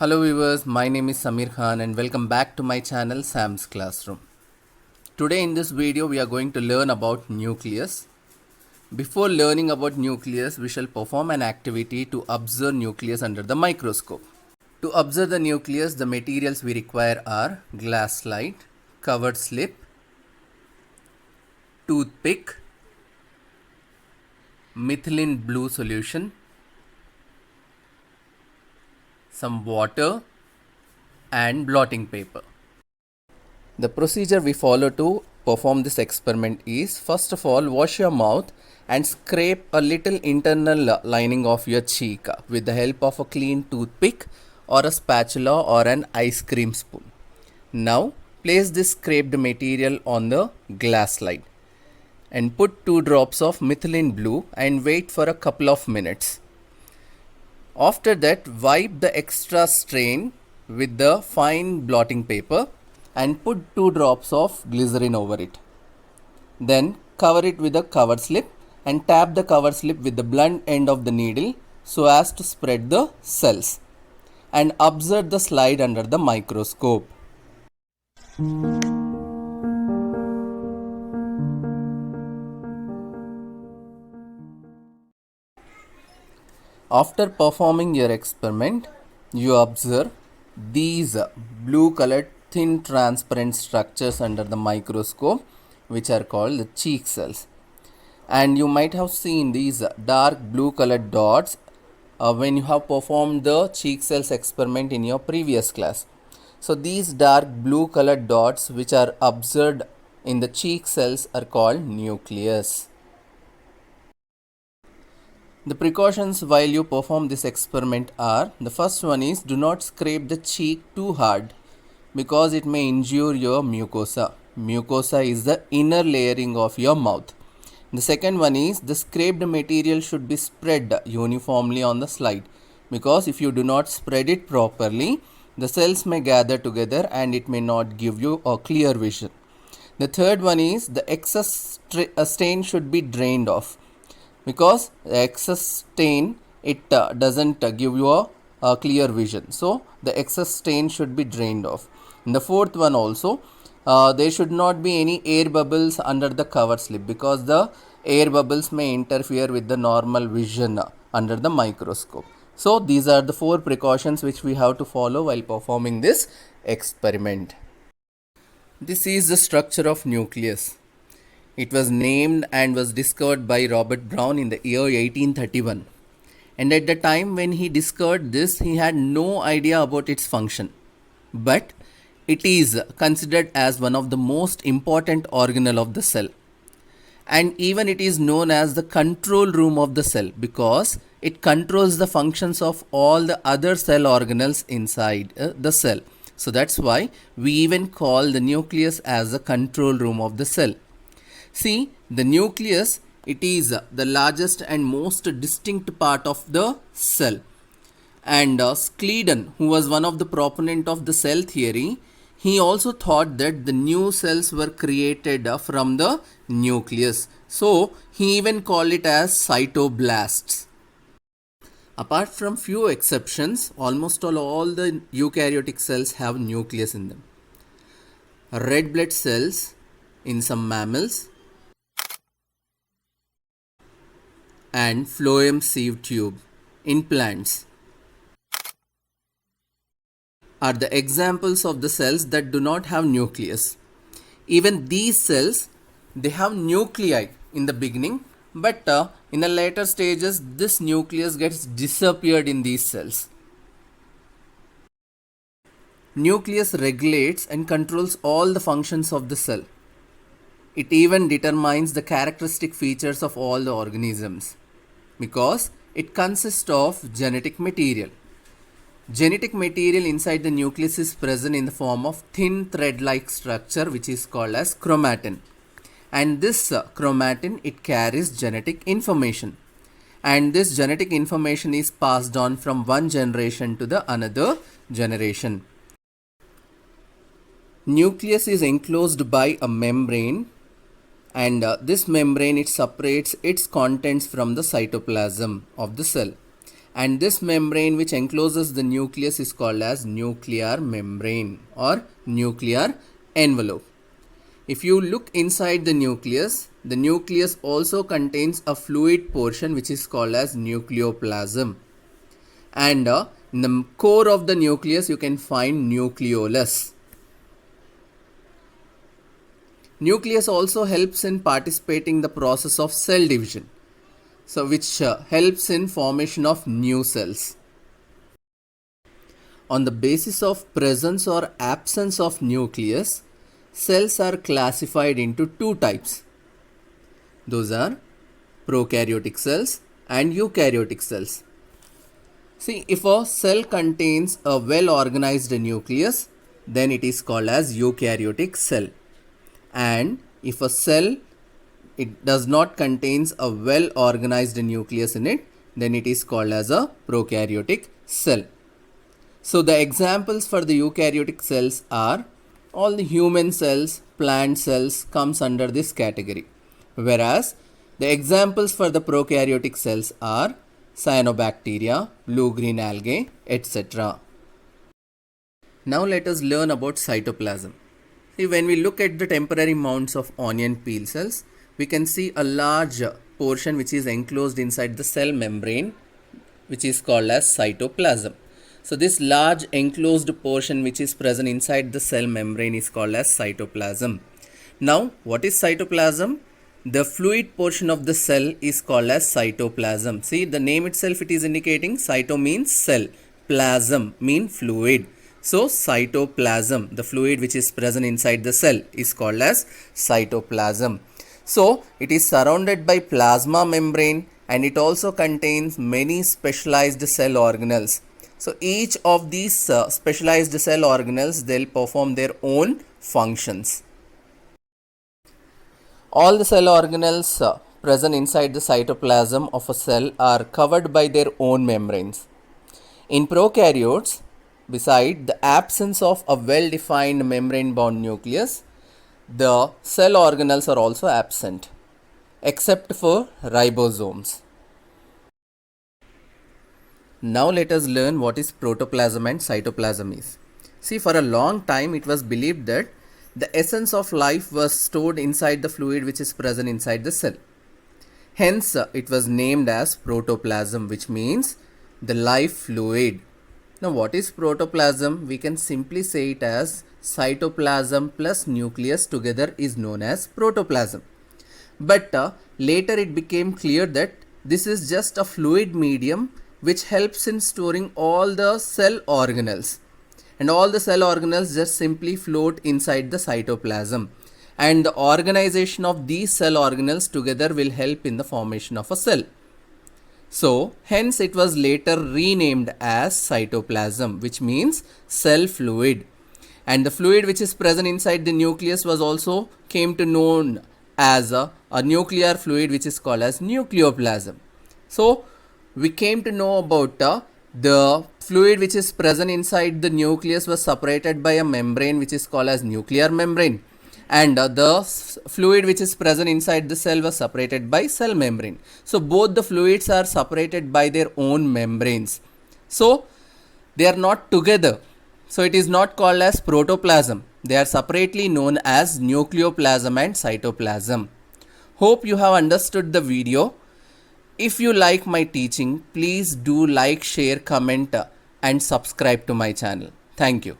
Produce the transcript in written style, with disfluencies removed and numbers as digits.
Hello viewers, my name is Samir Khan and welcome back to my channel Sam's Classroom. Today in this video we are going to learn about nucleus. Before learning about nucleus, we shall perform an activity to observe nucleus under the microscope. To observe the nucleus, the materials we require are glass slide, covered slip, toothpick, methylene blue solution, some water and blotting paper. The procedure we follow to perform this experiment is, first of all, wash your mouth and scrape a little internal lining of your cheek with the help of a clean toothpick or a spatula or an ice cream spoon. Now place this scraped material on the glass slide and put 2 drops of methylene blue and wait for a couple of minutes. After that, wipe the extra stain with the fine blotting paper and put 2 drops of glycerin over it. Then cover it with a cover slip and tap the cover slip with the blunt end of the needle so as to spread the cells, and observe the slide under the microscope. After performing your experiment, you observe these blue colored thin transparent structures under the microscope, which are called the cheek cells. And you might have seen these dark blue colored dots when you have performed the cheek cells experiment in your previous class. So these dark blue colored dots which are observed in the cheek cells are called nucleus. The precautions while you perform this experiment are, the first one is, do not scrape the cheek too hard because it may injure your mucosa. Mucosa is the inner layering of your mouth. The second one is, the scraped material should be spread uniformly on the slide, because if you do not spread it properly, the cells may gather together and it may not give you a clear vision. The third one is, the excess stain should be drained off, because the excess stain doesn't give you a clear vision. So the excess stain should be drained off. And the fourth one also, there should not be any air bubbles under the cover slip, because the air bubbles may interfere with the normal vision under the microscope. So these are the 4 precautions which we have to follow while performing this experiment. This is the structure of nucleus. It was named and was discovered by Robert Brown in the year 1831. And at the time when he discovered this, he had no idea about its function. But it is considered as one of the most important organelle of the cell. And even it is known as the control room of the cell, because it controls the functions of all the other cell organelles inside the cell. So that's why we even call the nucleus as the control room of the cell. See, the nucleus, it is the largest and most distinct part of the cell. And Schleiden, who was one of the proponent of the cell theory, he also thought that the new cells were created from the nucleus. So he even called it as cytoblasts. Apart from few exceptions, almost all the eukaryotic cells have nucleus in them. Red blood cells in some mammals, and phloem sieve tube in plants are the examples of the cells that do not have nucleus. Even these cells, they have nuclei in the beginning, but in the later stages this nucleus gets disappeared in these cells. Nucleus regulates and controls all the functions of the cell. It even determines the characteristic features of all the organisms, because it consists of genetic material. Genetic material inside the nucleus is present in the form of thin thread-like structure which is called as chromatin. And this chromatin, it carries genetic information. And this genetic information is passed on from one generation to the another generation. Nucleus is enclosed by a membrane, and this membrane, it separates its contents from the cytoplasm of the cell. and this membrane which encloses the nucleus is called as nuclear membrane or nuclear envelope. If you look inside the nucleus also contains a fluid portion which is called as nucleoplasm, and in the core of the nucleus you can find nucleolus. Nucleus also helps in participating the process of cell division, so which helps in formation of new cells. On the basis of presence or absence of nucleus, cells are classified into two types. Those are prokaryotic cells and eukaryotic cells. See, if a cell contains a well organized nucleus, then it is called as eukaryotic cell. And if a cell it does not contains a well organized nucleus in it, then it is called as a prokaryotic cell. So the examples for the eukaryotic cells are all the human cells, plant cells comes under this category, whereas the examples for the prokaryotic cells are cyanobacteria, blue-green algae, etc. Now let us learn about cytoplasm. See, when we look at the temporary mounds of onion peel cells, we can see a large portion which is enclosed inside the cell membrane, which is called as cytoplasm. So this large enclosed portion which is present inside the cell membrane is called as cytoplasm. Now, what is cytoplasm? The fluid portion of the cell is called as cytoplasm. See, the name itself it is indicating cyto means cell, plasm mean fluid. So cytoplasm, the fluid which is present inside the cell is called as cytoplasm. So it is surrounded by plasma membrane and it also contains many specialized cell organelles. So each of these specialized cell organelles, they'll perform their own functions. All the cell organelles present inside the cytoplasm of a cell are covered by their own membranes. In prokaryotes, beside the absence of a well-defined membrane-bound nucleus, the cell organelles are also absent, except for ribosomes. Now let us learn what is protoplasm and cytoplasm is. See, for a long time it was believed that the essence of life was stored inside the fluid which is present inside the cell. Hence, it was named as protoplasm, which means the life fluid. Now, what is protoplasm? We can simply say it as cytoplasm plus nucleus together is known as protoplasm. But later it became clear that this is just a fluid medium which helps in storing all the cell organelles. And all the cell organelles just simply float inside the cytoplasm. And the organization of these cell organelles together will help in the formation of a cell. So, hence it was later renamed as cytoplasm, which means cell fluid. And the fluid which is present inside the nucleus was also came to known as a nuclear fluid which is called as nucleoplasm. So, we came to know about the fluid which is present inside the nucleus was separated by a membrane which is called as nuclear membrane. And the fluid which is present inside the cell was separated by cell membrane. So both the fluids are separated by their own membranes. So they are not together. So it is not called as protoplasm. They are separately known as nucleoplasm and cytoplasm. Hope you have understood the video. If you like my teaching, please do like, share, comment and subscribe to my channel. Thank you.